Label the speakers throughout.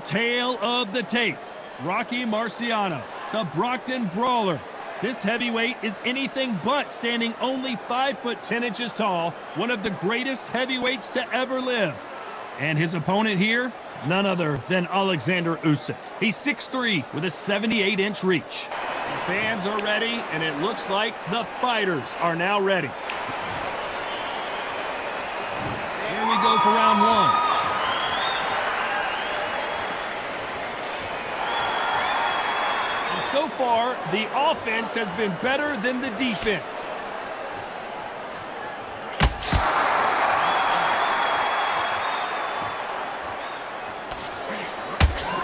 Speaker 1: Tale of the tape. Rocky Marciano, the Brockton Brawler. This heavyweight is anything but standing only 5'10" tall, one of the greatest heavyweights to ever live. And his opponent here, none other than Oleksandr Usyk. He's 6'3" with a 78-inch reach. The fans are ready, and it looks like the fighters are now ready. Here we go for round one. So far, the offense has been better than the defense.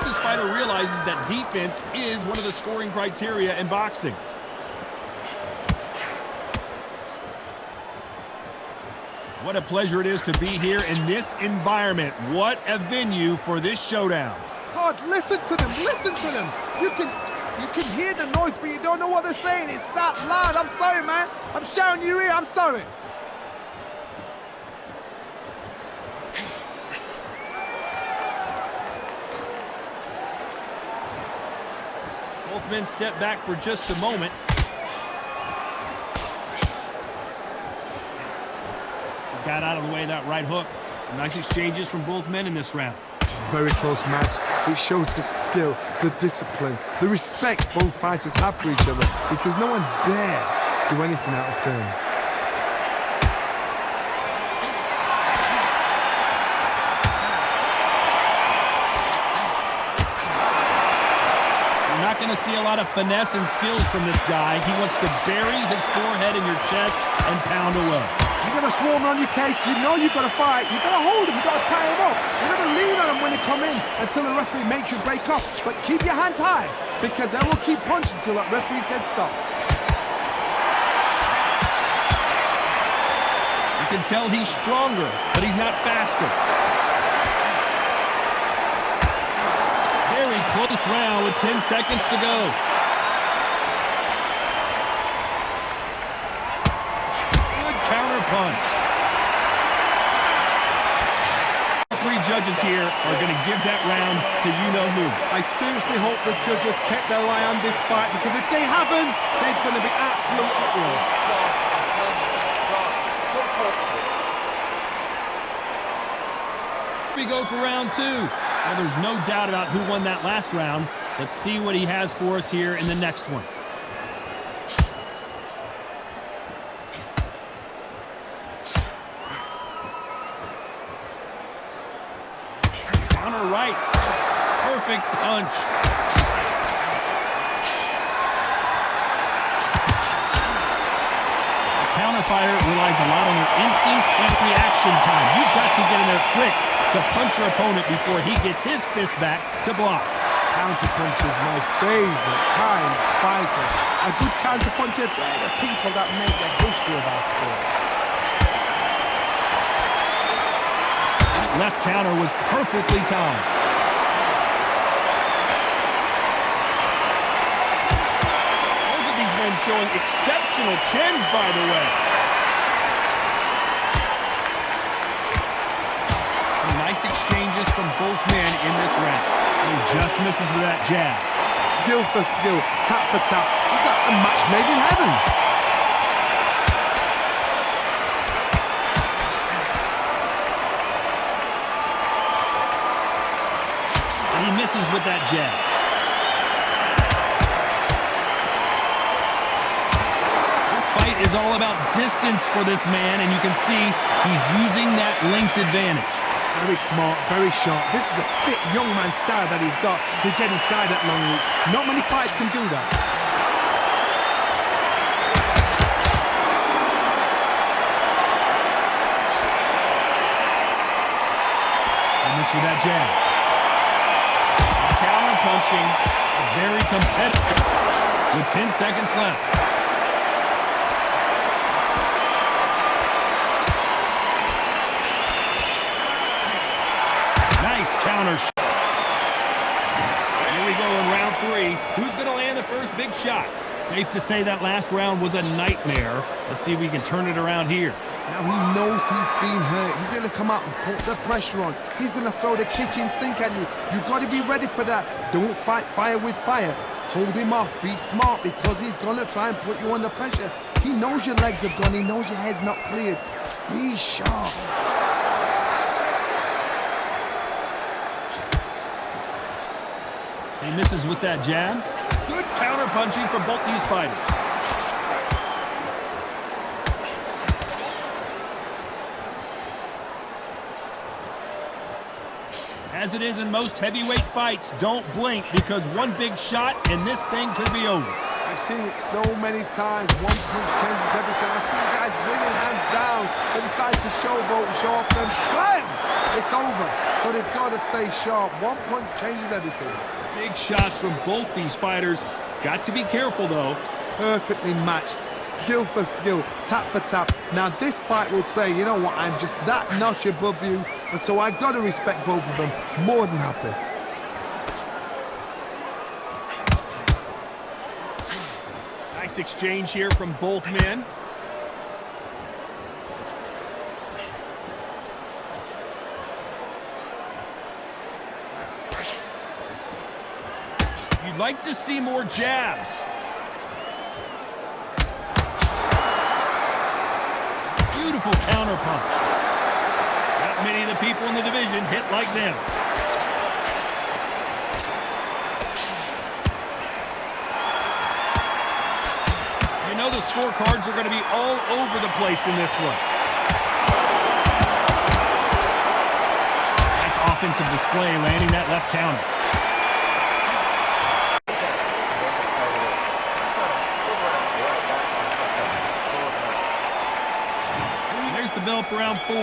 Speaker 1: This fighter realizes that defense is one of the scoring criteria in boxing. What a pleasure it is to be here in this environment. What a venue for this showdown.
Speaker 2: God, listen to them, listen to them. You can hear the noise, but you don't know what they're saying. It's that loud. I'm sorry, man. I'm shouting in your ear. I'm sorry.
Speaker 1: Both men step back for just a moment. Got out of the way of that right hook. Some nice exchanges from both men in this round.
Speaker 2: Very close match. It shows the skill, the discipline, the respect both fighters have for each other, because no one dare do anything out of turn.
Speaker 1: You're not going to see a lot of finesse and skills from this guy. He wants to bury his forehead in your chest and pound away.
Speaker 2: You're going to swarm on your case. You know you've got to fight. You've got to hold him. You've got to tie him up. You're going to lean on him when they come in until the referee makes you break off. But keep your hands high, because they will keep punching until that referee said stop.
Speaker 1: You can tell he's stronger, but he's not faster. Very close round with 10 seconds to go. Punch. Three judges here are going to give that round to you-know-who.
Speaker 2: I seriously hope the judges kept their eye on this fight, because if they haven't, there's going to be absolute uproar.
Speaker 1: Here we go for round two. Well, there's no doubt about who won that last round. Let's see what he has for us here in the next one. Right. Perfect punch. The counterfighter relies a lot on your instincts and reaction time. You've got to get in there quick to punch your opponent before he gets his fist back to block.
Speaker 2: Counterpunch is my favorite kind of fighter. A good counterpuncher, they're the people that make the history of our sport.
Speaker 1: Left counter was perfectly timed. Both of these men showing exceptional chins, by the way. Some nice exchanges from both men in this round. He just misses with that jab.
Speaker 2: Skill for skill, tap for tap. Just like a match made in heaven.
Speaker 1: He misses with that jab. This fight is all about distance for this man, and you can see he's using that length advantage.
Speaker 2: Very smart, very sharp. This is a fit young man style that he's got to get inside that long loop. Not many fights can do that.
Speaker 1: And miss with that jab. Punching, very competitive with 10 seconds left. Nice counter shot. Here we go in round three. Who's going to land the first big shot? Safe to say that last round was a nightmare. Let's see if we can turn it around here.
Speaker 2: Now he knows he's been hurt. He's going to come out and put the pressure on. He's going to throw the kitchen sink at you. You've got to be ready for that. Don't fight fire with fire. Hold him off. Be smart because he's going to try and put you under pressure. He knows your legs have gone. He knows your head's not cleared. Be sharp.
Speaker 1: He misses with that jab. Good counter punching from both these fighters. As it is in most heavyweight fights, don't blink because one big shot and this thing could be over.
Speaker 2: I've seen it so many times. One punch changes everything. I've seen guys winning hands down. They decide to showboat and show off them. Bam! It's over. So they've got to stay sharp. One punch changes everything.
Speaker 1: Big shots from both these fighters. Got to be careful, though.
Speaker 2: Perfectly matched. Skill for skill. Tap for tap. Now, this fight will say, you know what, I'm just that notch above you. And so I've got to respect both of them. More than happy.
Speaker 1: Nice exchange here from both men. You'd like to see more jabs. Beautiful counter punch. Not many of the people in the division hit like them. You know the scorecards are going to be all over the place in this one. Nice offensive display, landing that left counter. Bell for round 4.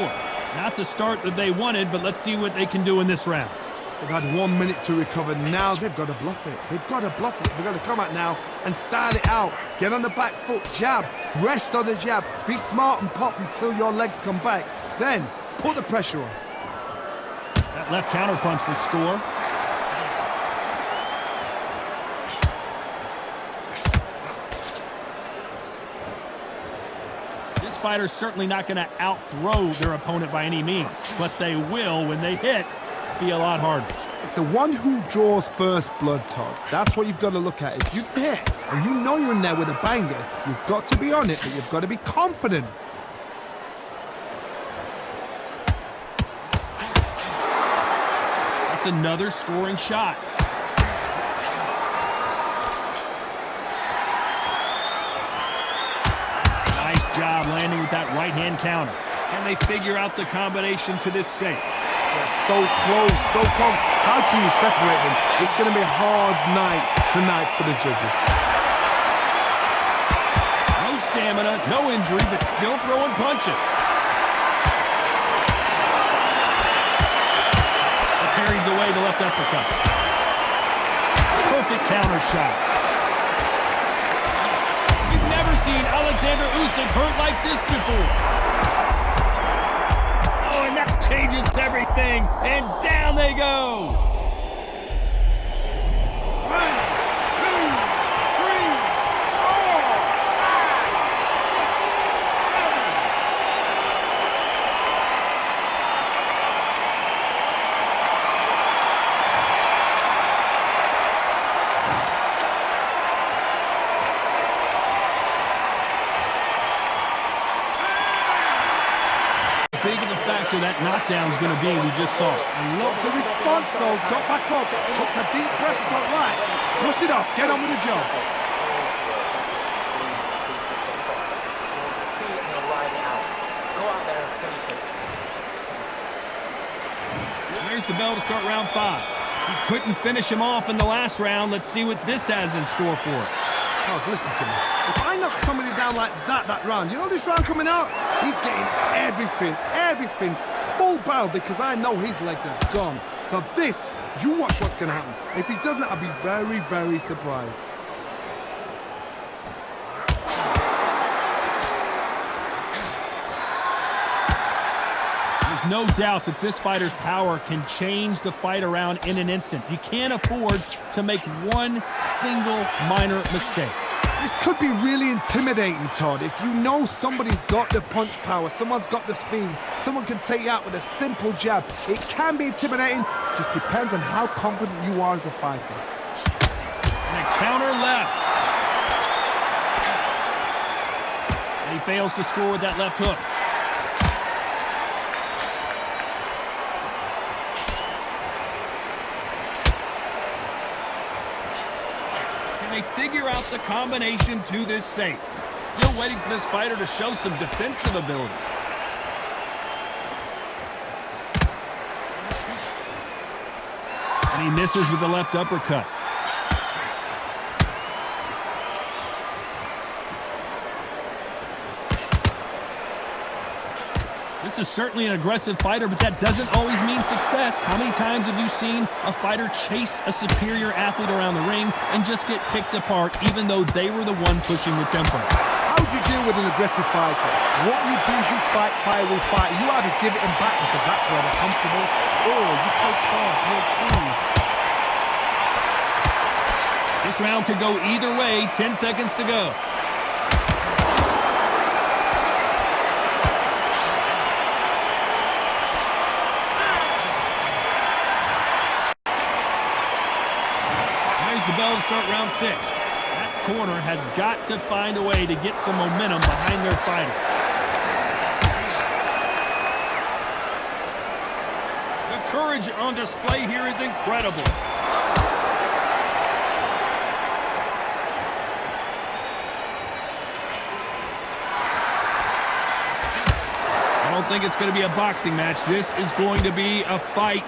Speaker 1: Not the start that they wanted, but let's see what they can do in this round.
Speaker 2: They've had 1 minute to recover. Now they've got to bluff it. They've got to bluff it. They've got to come out now and style it out. Get on the back foot, jab, rest on the jab. Be smart and pop until your legs come back. Then put the pressure on.
Speaker 1: That left counter punch will score. Fighters certainly not going to out-throw their opponent by any means, but they will, when they hit, be a lot harder.
Speaker 2: It's the one who draws first blood, Todd. That's what you've got to look at. If you hit and you know you're in there with a banger, you've got to be on it, but you've got to be confident.
Speaker 1: That's another scoring shot. Job landing with that right-hand counter. Can they figure out the combination to this safe?
Speaker 2: They're so close, so close. How can you separate them? It's going to be a hard night tonight for the judges.
Speaker 1: No stamina, no injury, but still throwing punches. Parries away the left uppercut. Perfect counter shot. Never seen Oleksandr Usyk hurt like this before. Oh, and that changes everything. And down they go.
Speaker 2: 1, 2, 3,
Speaker 1: 4, 5, 6, 7. That knockdown's going to be, we just saw it.
Speaker 2: I love the response, though. Got back up, took a deep breath, got right. Push it up, get on with the job.
Speaker 1: There's the bell to start round 5. He couldn't finish him off in the last round. Let's see what this has in store for us.
Speaker 2: Oh, listen to me. If I knock somebody down like that round, you know this round coming out? He's getting everything, full barrel because I know his legs are gone. So this, you watch what's going to happen. If he doesn't, I'll be very, very surprised.
Speaker 1: There's no doubt that this fighter's power can change the fight around in an instant. You can't afford to make one single minor mistake.
Speaker 2: This could be really intimidating, Todd. If you know somebody's got the punch power, someone's got the speed, someone can take you out with a simple jab. It can be intimidating, just depends on how confident you are as a fighter.
Speaker 1: And a counter left. And he fails to score with that left hook. They figure out the combination to this safe. Still waiting for this fighter to show some defensive ability. And he misses with the left uppercut. This is certainly an aggressive fighter, but that doesn't always mean success. How many times have you seen a fighter chase a superior athlete around the ring and just get picked apart even though they were the one pushing the tempo?
Speaker 2: How would you deal with an aggressive fighter? What you do is you fight, fire will fight. You either give it him back because that's where they're comfortable, or you play calm, play cool.
Speaker 1: This round could go either way. 10 seconds to go. The bell to start round 6. That corner has got to find a way to get some momentum behind their fighter. The courage on display here is incredible. I don't think it's going to be a boxing match. This is going to be a fight.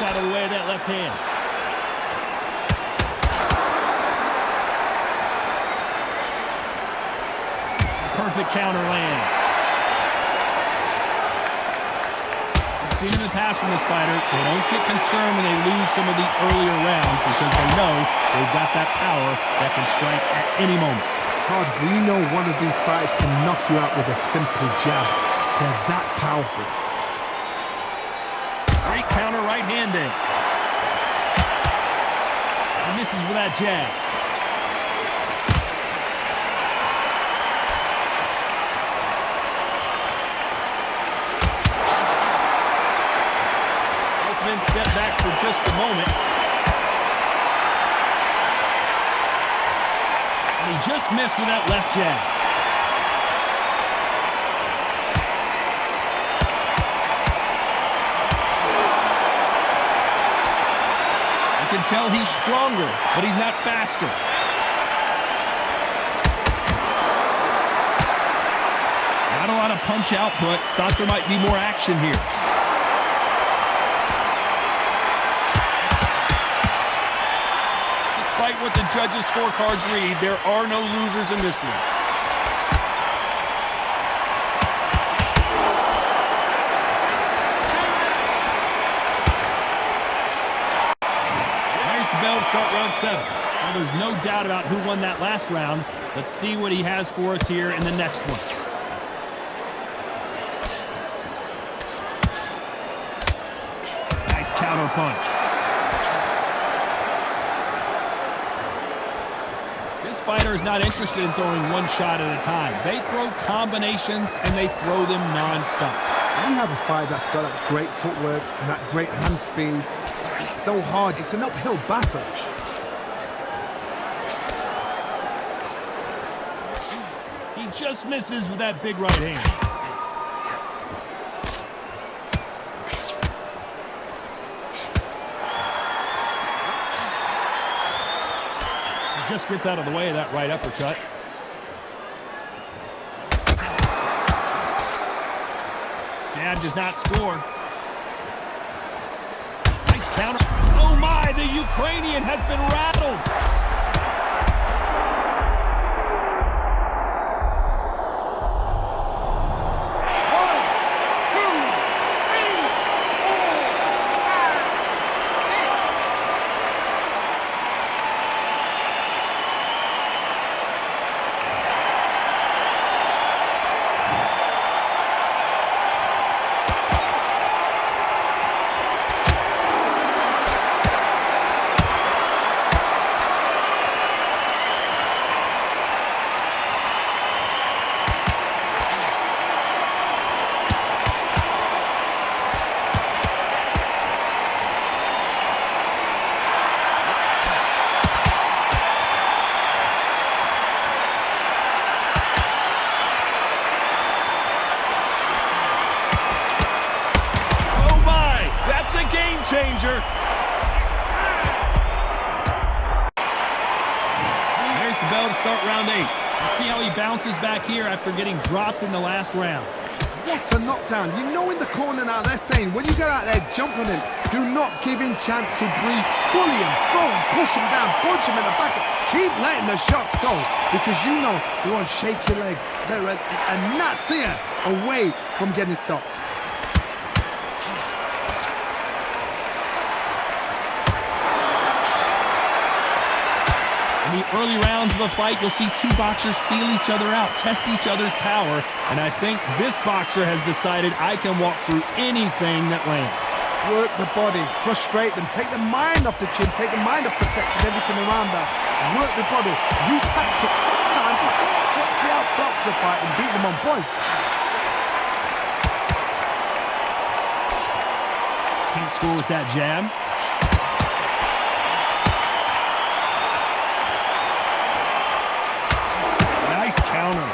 Speaker 1: Out of the way of that left hand. Perfect counter lands. We've seen in the past from this fighter, they don't get concerned when they lose some of the earlier rounds because they know they've got that power that can strike at any moment.
Speaker 2: Todd, we know one of these fighters can knock you out with a simple jab. They're that powerful.
Speaker 1: Great counter right-handed. He misses with that jab. Both men step back for just a moment. And he just missed with that left jab. You can tell he's stronger, but he's not faster. Not a lot of punch output. Thought there might be more action here. Despite what the judges' scorecards read, there are no losers in this one. Start round 7. Well, there's no doubt about who won that last round. Let's see what he has for us here in the next one. Nice counter punch. This fighter is not interested in throwing one shot at a time. They throw combinations and they throw them non-stop.
Speaker 2: You have a fighter that's got that great footwork and that great hand speed. It's so hard. It's an uphill battle.
Speaker 1: He just misses with that big right hand. He just gets out of the way of that right uppercut. Jab does not score. Counter. Oh my, the Ukrainian has been rattled. changer. There's the bell to start round 8. Let's see how he bounces back here after getting dropped in the last round.
Speaker 2: What a knockdown. You know in the corner now they're saying when you get out there jumping him, do not give him chance to breathe. Bully him, throw him, push him down, punch him in the back. Keep letting the shots go because you know you want to shake your leg. They're a gnat's ear away from getting stopped.
Speaker 1: In the early rounds of a fight, you'll see two boxers feel each other out, test each other's power, and I think this boxer has decided I can walk through anything that lands.
Speaker 2: Work the body, frustrate them, take the mind off the chin, take the mind off protecting everything around that. Work the body, use tactics sometimes to actually outbox a fight and beat them on points.
Speaker 1: Can't score with that jab. Nice counter.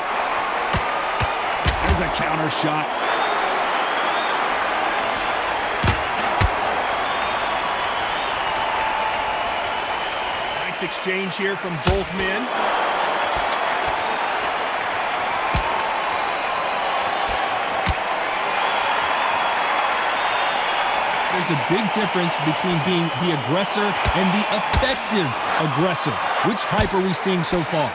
Speaker 1: There's a counter shot. Nice exchange here from both men. There's a big difference between being the aggressor and the effective aggressor. Which type are we seeing so far?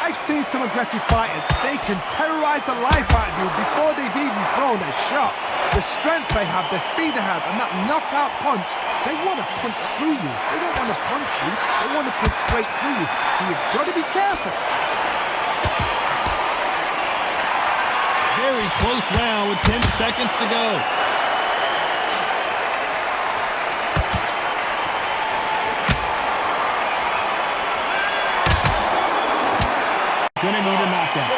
Speaker 2: I've seen some aggressive fighters. They can terrorize the life out of you before they've even thrown a shot. The strength they have, the speed they have, and that knockout punch, they want to punch through you. They don't want to punch you. They want to punch straight through you. So you've got to be careful.
Speaker 1: Very close round with 10 seconds to go. Gonna need a knockout.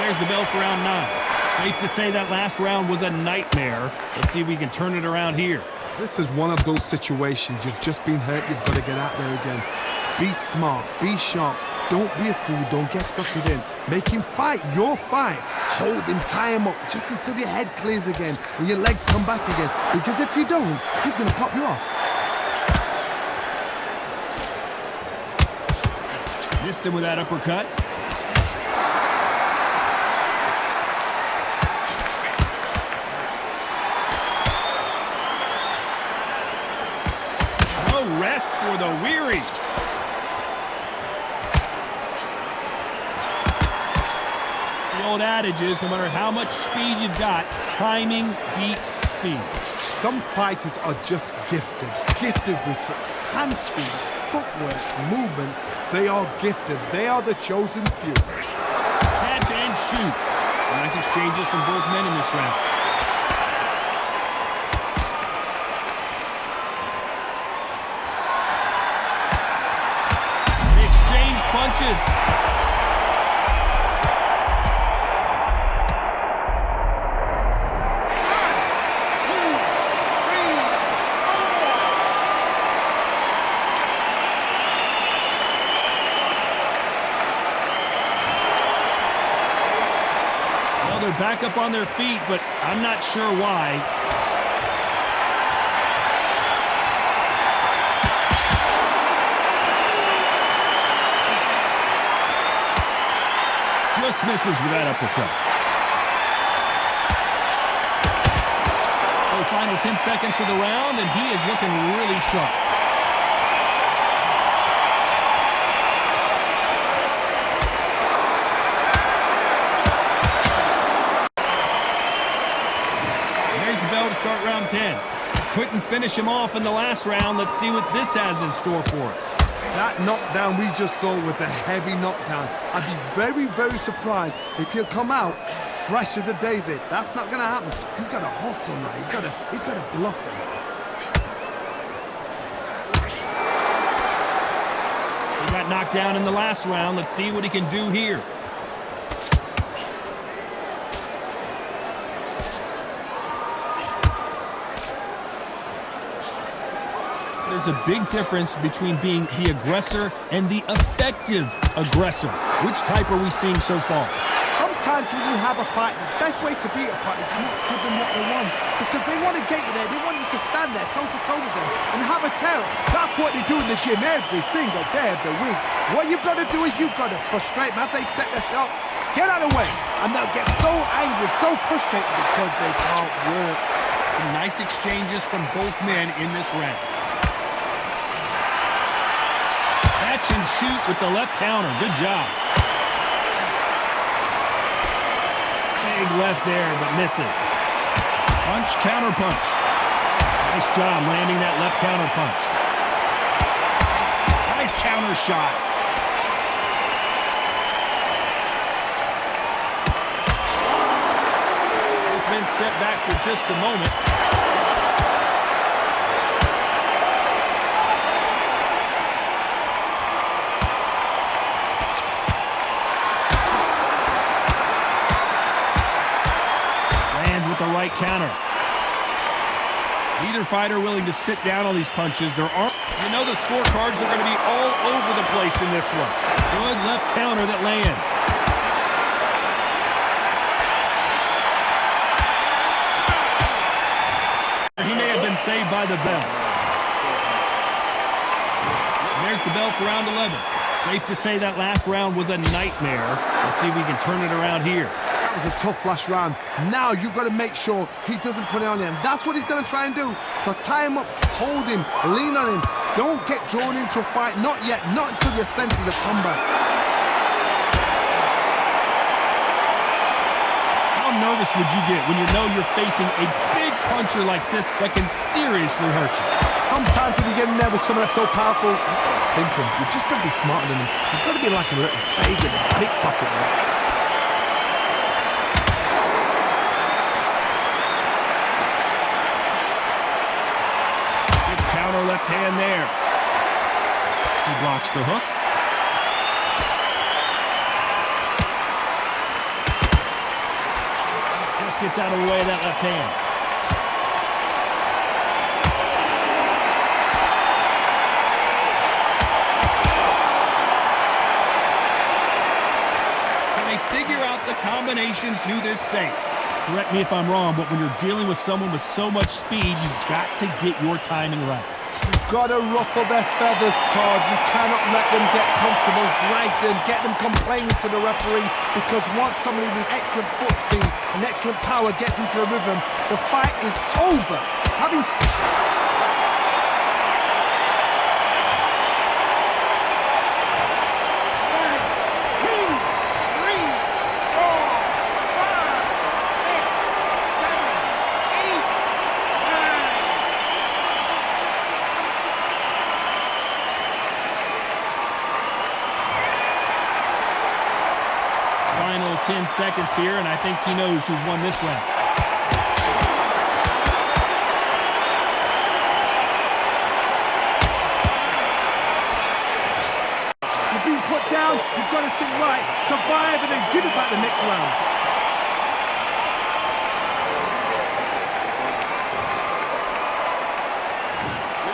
Speaker 1: There's the bell for round 9. Safe to say that last round was a nightmare. Let's see if we can turn it around here.
Speaker 2: This is one of those situations. You've just been hurt. You've got to get out there again. Be smart. Be sharp. Don't be a fool. Don't get suckered in. Make him fight your fight. Hold him, tie him up just until your head clears again and your legs come back again. Because if you don't, he's going to pop you off.
Speaker 1: Missed him with that uppercut. No rest for the weary. The old adage is no matter how much speed you've got, timing beats speed.
Speaker 2: Some fighters are just gifted. Gifted with such hand speed, footwork, movement. They are gifted. They are the chosen few.
Speaker 1: Catch and shoot. Nice exchanges from both men in this round. They exchange punches. They're back up on their feet, but I'm not sure why. Just misses with that uppercut. So final 10 seconds of the round, and he is looking really sharp. To start round 10. Couldn't finish him off in the last round. Let's see what this has in store for us.
Speaker 2: That knockdown we just saw was a heavy knockdown. I'd be very, very surprised if he'll come out fresh as a daisy. That's not going to happen. He's got to hustle now. He's got to bluff him.
Speaker 1: He got knocked down in the last round. Let's see what he can do here. There's a big difference between being the aggressor and the effective aggressor. Which type are we seeing so far?
Speaker 2: Sometimes Sometimes when you have a fight, the best way to beat a fight is not give them what they want. Because they want to get you there. They want you to stand there toe-to-toe with them and have a tell. That's what they do in the gym every single day of the week. What you've got to do is you've got to frustrate them as they set their shots. Get out of the way. And they'll get so angry, so frustrated because they can't work.
Speaker 1: Some nice exchanges from both men in this round. Catch and shoot with the left counter. Good job. Big left there, but misses. Punch, counter punch. Nice job landing that left counter punch. Nice counter shot. Both men step back for just a moment. The right counter. Neither fighter willing to sit down on these punches. There aren't. You know the scorecards are going to be all over the place in this one. Good left counter that lands. He may have been saved by the bell. And there's the bell for round 11. Safe to say that last round was a nightmare. Let's see if we can turn it around here.
Speaker 2: It was a tough last round. Now you've got to make sure he doesn't put it on him. That's what he's going to try and do. So tie him up, hold him, lean on him. Don't get drawn into a fight. Not yet. Not until your senses have come back.
Speaker 1: How nervous would you get when you know you're facing a big puncher like this that can seriously hurt you?
Speaker 2: Sometimes when you get nervous, someone that's so powerful, thinking, you've just got to be smarter than him. You've got to be like a little faggot, a pickpocket, right?
Speaker 1: Left hand there. He blocks the hook. Just gets out of the way of that left hand. Can they figure out the combination to this safe? Correct me if I'm wrong, but when you're dealing with someone with so much speed, you've got to get your timing right.
Speaker 2: You've got to ruffle their feathers, Todd. You cannot let them get comfortable, drag them, get them complaining to the referee, because once somebody with excellent foot speed and excellent power gets into the rhythm, the fight is over.
Speaker 1: Final 10 seconds here, and I think he knows who's won this round.
Speaker 2: You've been put down, you've got to think right, survive, and then give it back the next round.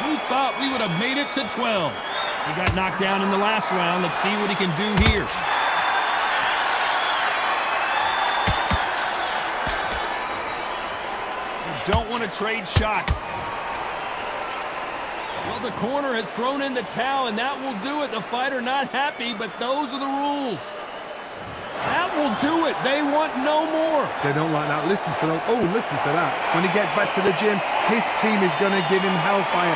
Speaker 1: Who thought we would have made it to 12? He got knocked down in the last round. Let's see what he can do here. Don't want to trade shot. Well, the corner has thrown in the towel, and that will do it. The fighter not happy, but those are the rules. That will do it. They want no more.
Speaker 2: They don't like that. Listen to that. Oh, listen to that. When he gets back to the gym, his team is going to give him hellfire.